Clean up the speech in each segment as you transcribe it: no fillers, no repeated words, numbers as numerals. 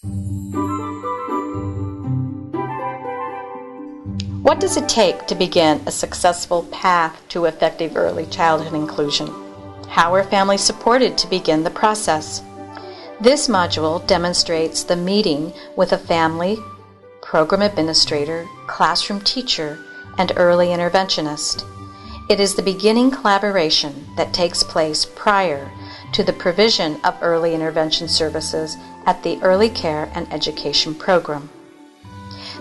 What does it take to begin a successful path to effective early childhood inclusion? How are families supported to begin the process? This module demonstrates the meeting with a family, program administrator, classroom teacher, and early interventionist. It is the beginning collaboration that takes place prior to the provision of early intervention services at the Early Care and Education program.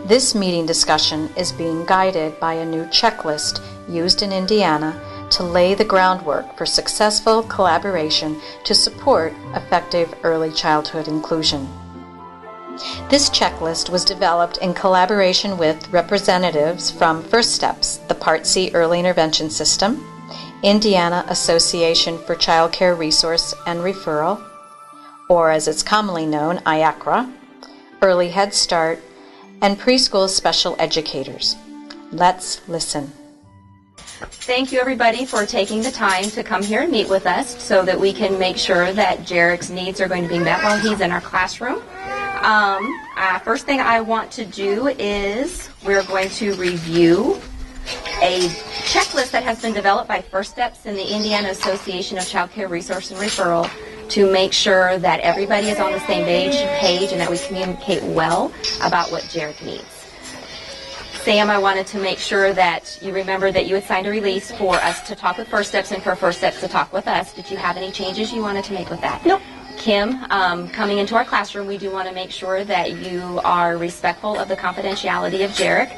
This meeting discussion is being guided by a new checklist used in Indiana to lay the groundwork for successful collaboration to support effective early childhood inclusion. This checklist was developed in collaboration with representatives from First Steps, the Part C Early Intervention System, Indiana Association for Child Care Resource and Referral, or as it's commonly known, IACRA, Early Head Start, and preschool special educators. Let's listen. Thank you everybody for taking the time to come here and meet with us so that we can make sure that Jarek's needs are going to be met while he's in our classroom. First thing I want to do is we're going to review a checklist that has been developed by First Steps in the Indiana Association of Child Care Resource and Referral to make sure that everybody is on the same page and that we communicate well about what Jarek needs. Sam, I wanted to make sure that you remember that you had signed a release for us to talk with First Steps and for First Steps to talk with us. Did you have any changes you wanted to make with that? Nope. Kim, coming into our classroom, we do want to make sure that you are respectful of the confidentiality of Jarek.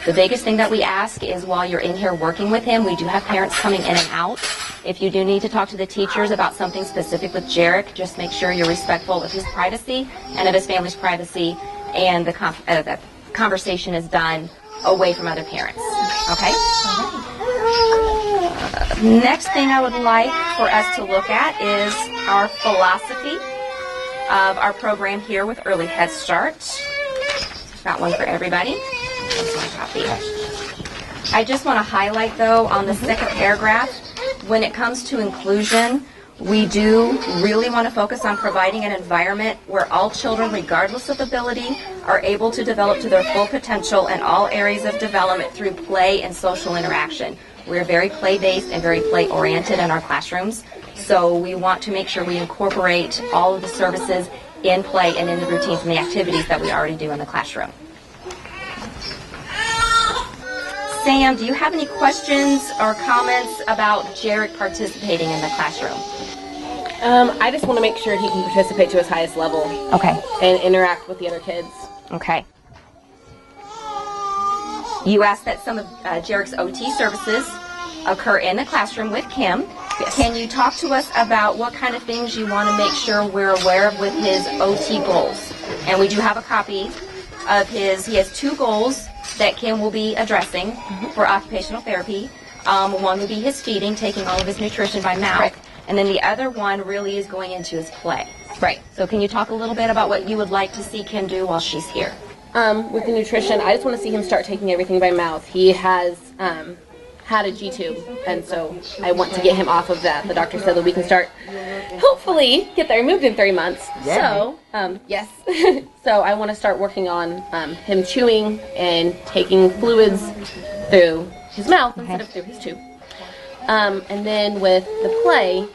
The biggest thing that we ask is while you're in here working with him, we do have parents coming in and out. If you do need to talk to the teachers about something specific with Jarek, just make sure you're respectful of his privacy and of his family's privacy, and the conversation is done away from other parents. Okay? Next thing I would like for us to look at is our philosophy of our program here with Early Head Start. Got one for everybody. Here's one copy. I just want to highlight, though, on the second paragraph, when it comes to inclusion, we do really want to focus on providing an environment where all children, regardless of ability, are able to develop to their full potential in all areas of development through play and social interaction. We're very play-based and very play-oriented in our classrooms, so we want to make sure we incorporate all of the services in play and in the routines and the activities that we already do in the classroom. Sam, do you have any questions or comments about Jarek participating in the classroom? I just want to make sure he can participate to his highest level. Okay. And interact with the other kids. Okay. You asked that some of Jarek's OT services occur in the classroom with Kim. Yes. Can you talk to us about what kind of things you want to make sure we're aware of with his OT goals? And we do have a copy of his. He has 2 goals that Kim will be addressing for occupational therapy. One would be his feeding, taking all of his nutrition by mouth. Right. And then the other one really is going into his play. Right. So can you talk a little bit about what you would like to see Kim do while she's here? With the nutrition, I just want to see him start taking everything by mouth. He has had a G-tube, and so I want to get him off of that. The doctor said that we can start, hopefully, get that removed in 3 months. Yeah. So, yes. So I want to start working on him chewing and taking fluids through his mouth instead of through his tube. And then with the play,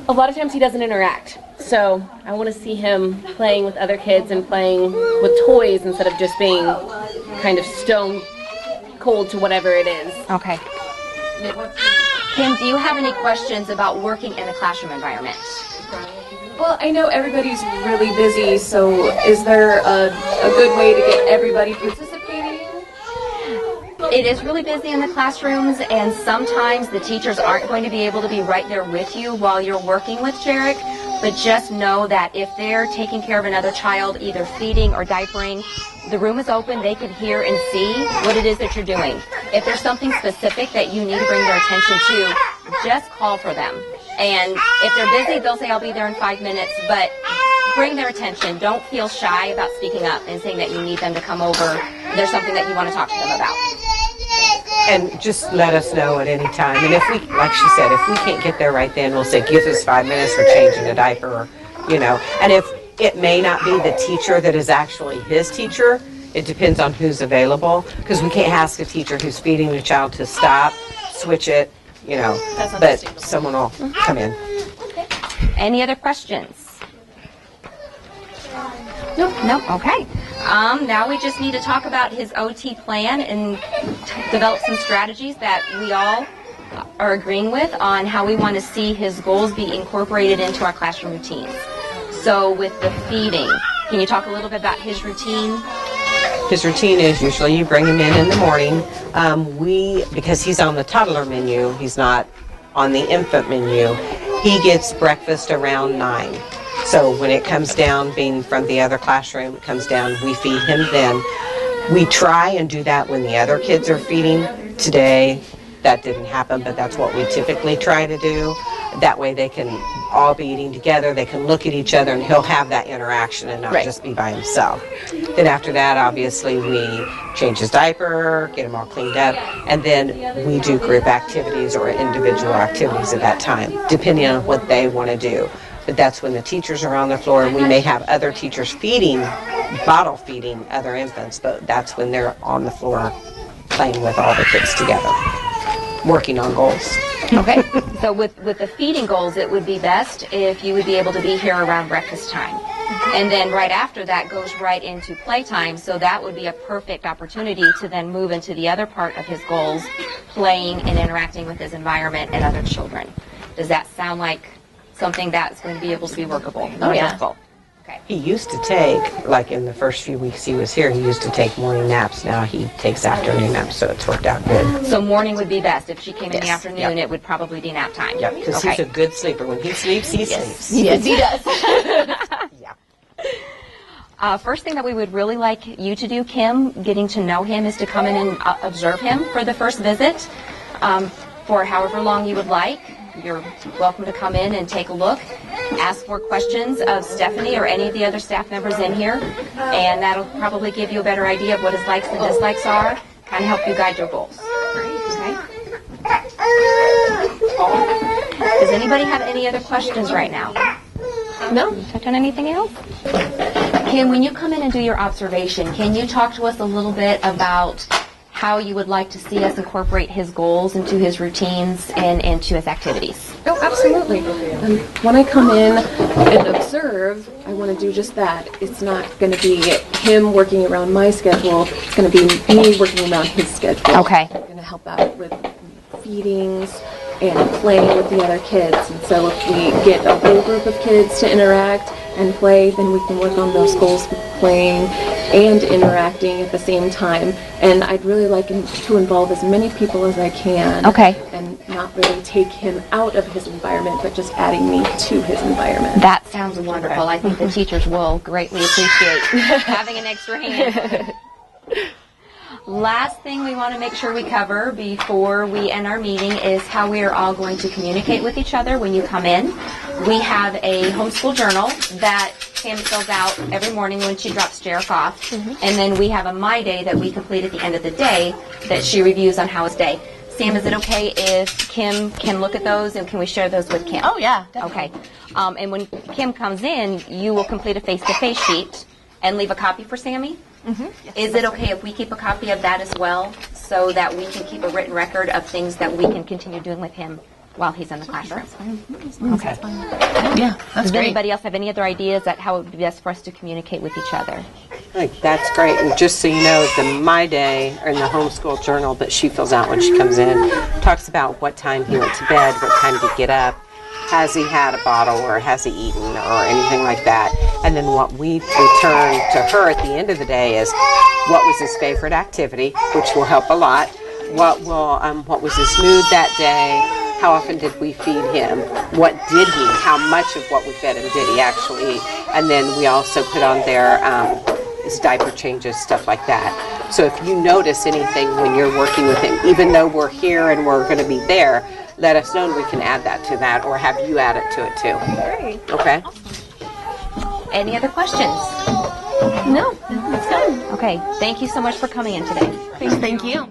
a lot of times he doesn't interact. So I want to see him playing with other kids and playing with toys instead of just being kind of stone cold to whatever it is. Okay. Kim, do you have any questions about working in a classroom environment? Well, I know everybody's really busy, so is there a good way to get everybody participating? It is really busy in the classrooms, and sometimes the teachers aren't going to be able to be right there with you while you're working with Jarek. But just know that if they're taking care of another child, either feeding or diapering, the room is open, they can hear and see what it is that you're doing. If there's something specific that you need to bring their attention to, just call for them. And if they're busy, they'll say, I'll be there in 5 minutes, but bring their attention. Don't feel shy about speaking up and saying that you need them to come over. There's something that you want to talk to them about. And just let us know at any time. And if we, like she said, if we can't get there right then, we'll say, give us 5 minutes for changing a diaper you know. And if it may not be the teacher that is actually his teacher, it depends on who's available, because we can't ask a teacher who's feeding the child to stop, switch it, you know, but someone will come in. Any other questions? Nope. Okay. Now we just need to talk about his OT plan and develop some strategies that we all are agreeing with on how we want to see his goals be incorporated into our classroom routines. So with the feeding, can you talk a little bit about his routine? His routine is usually you bring him in the morning. Because he's on the toddler menu, he's not on the infant menu, he gets breakfast around 9. So when it comes down, being from the other classroom, it comes down, we feed him then. We try and do that when the other kids are feeding. Today, that didn't happen, but that's what we typically try to do. That way they can all be eating together, they can look at each other, and he'll have that interaction and not just be by himself. Then after that, obviously, we change his diaper, get him all cleaned up, and then we do group activities or individual activities at that time, depending on what they want to do. But that's when the teachers are on the floor, and we may have other teachers feeding, bottle feeding other infants, but that's when they're on the floor playing with all the kids together, working on goals. Okay, so with the feeding goals, it would be best if you would be able to be here around breakfast time. And then right after that goes right into playtime, so that would be a perfect opportunity to then move into the other part of his goals, playing and interacting with his environment and other children. Does that sound like something that's going to be able to be workable? Oh, yeah. Wonderful. Okay. He used to take, like in the first few weeks he was here, he used to take morning naps. Now he takes afternoon naps, so it's worked out good. So morning would be best. If she came in the Yes. afternoon, Yep. it would probably be nap time. Yeah, because he's a good sleeper. When he sleeps, he sleeps. Yes, he does. Yeah. First thing that we would really like you to do, Kim, getting to know him, is to come in and observe him for the first visit for however long you would like. You're welcome to come in and take a look, ask more questions of Stephanie or any of the other staff members in here, and that'll probably give you a better idea of what his likes and dislikes are, kind of help you guide your goals. Okay? Does anybody have any other questions right now? No. Touch on anything else? Kim, when you come in and do your observation, can you talk to us a little bit about how you would like to see us incorporate his goals into his routines and into his activities? Oh, absolutely. When I come in and observe, I want to do just that. It's not going to be him working around my schedule. It's going to be me working around his schedule. Okay. I'm going to help out with feedings and playing with the other kids. And so if we get a whole group of kids to interact and play, then we can work on those goals with playing and interacting at the same time. And I'd really like him to involve as many people as I can. Okay. And not really take him out of his environment, but just adding me to his environment. That sounds wonderful. I think the teachers will greatly appreciate having an extra hand. Last thing we want to make sure we cover before we end our meeting is how we are all going to communicate with each other when you come in. We have a homeschool journal that Sam fills out every morning when she drops Jarek off. And then we have a My Day that we complete at the end of the day that she reviews on how his day. Sam, is it okay if Kim can look at those, and can we share those with Kim? Oh, yeah, definitely. Okay. And when Kim comes in, you will complete a face-to-face sheet and leave a copy for Sammy? Is it okay if we keep a copy of that as well, so that we can keep a written record of things that we can continue doing with him while he's in the classroom? Okay. Yeah, that's Does great. anybody else have any other ideas at how it would be best for us to communicate with each other? I think that's great. And just so you know, the My Day or in the homeschool journal that she fills out when she comes in talks about what time he went to bed, what time to get up, has he had a bottle or has he eaten or anything like that. And then what we return to her at the end of the day is what was his favorite activity, which will help a lot. What was his mood that day? How often did we feed him? What did he? How much of what we fed him did he actually eat? And then we also put on there his diaper changes, stuff like that. So if you notice anything when you're working with him, even though we're here and we're going to be there, let us know and we can add that to that, or have you add it to it too. Great. Okay? Any other questions? No, that's good. Okay. Thank you so much for coming in today. Thank you.